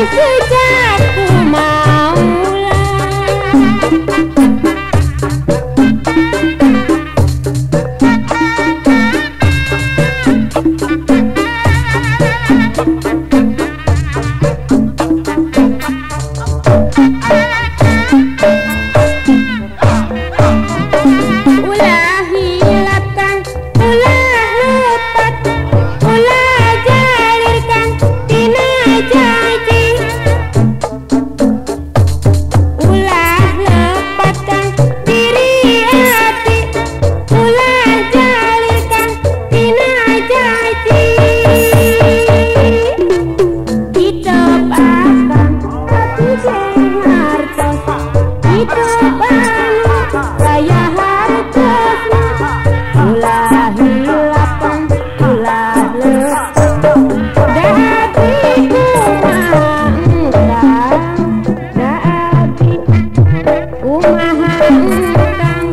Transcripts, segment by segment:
sejak ku maulah. Ulah hilapkan, ulah lepat, ulah jalirkan tina janji. Ulah lepaskan diri hati, ulah jalirkan tina janji. Hidup akan tapi hartos, hidup anu saya hartos. Ulah hilapkan, ulah lepas, datiku mangkang, datiku mangkang.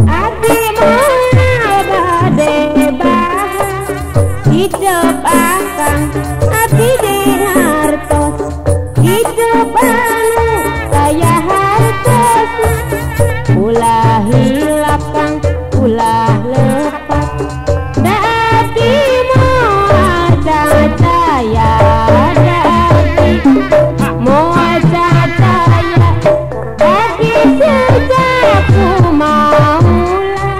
Abdi moal bade bahas, hidup akan abdi hartos, hidup anu saya hartos. Ulah hilapkan, ulah lepas, dati moal cacaya, dati moal cacaya, dati sejak ku maulah.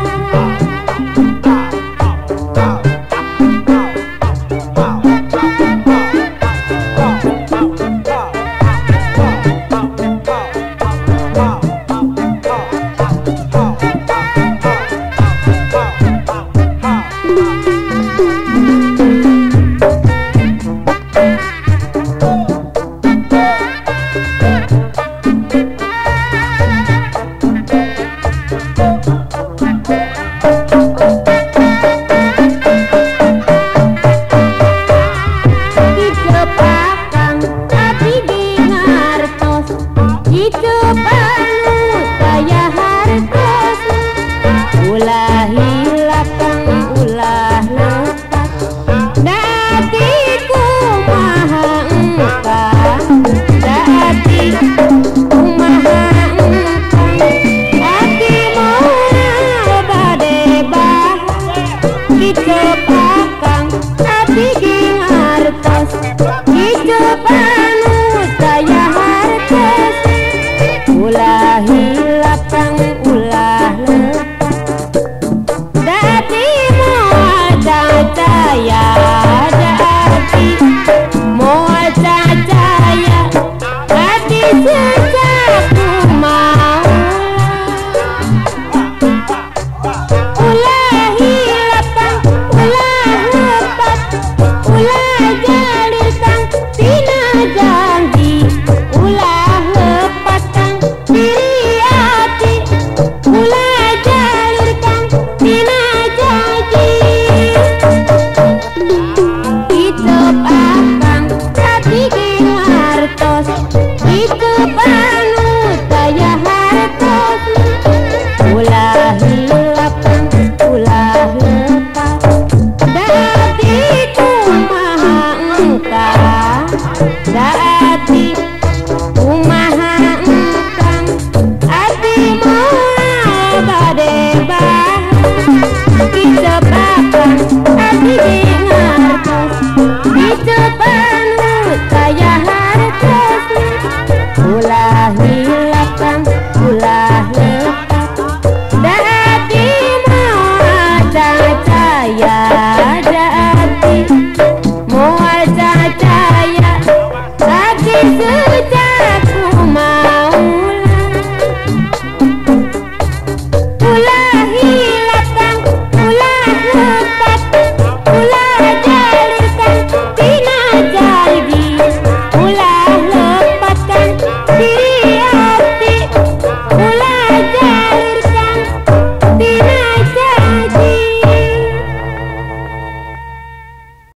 Hidup akan abdi ngartos, hidup anu saya hartos. Ulah hilapkan, ulah lepas, datiku maha engkang, datiku maha engkang. Abdi moal bade bahas, hidup akan abdi ngartos, hidup anu saya hartos. Ulah hilapkan, ulah lepas, dati moal cacaya, dati moal cacaya, dati sejak ku maulah. Ulah hilapkan, ulah lepas, ulah jalirkan tina janji. Ulah lepaskan diri hati, ulah jalirkan tina janji. Hidup akan tapi hartos, hidup anu saya hartos. Ulah hilapkan, ulah lepas, datiku maha engkang, datiku maha engkang. Abdi moal bade bahas, hidup akan abdi hartos, hidup anu saya hartos. Ulah hilapkan, ulah lepas, dati moal cacaya, dati moal cacaya, dati sejak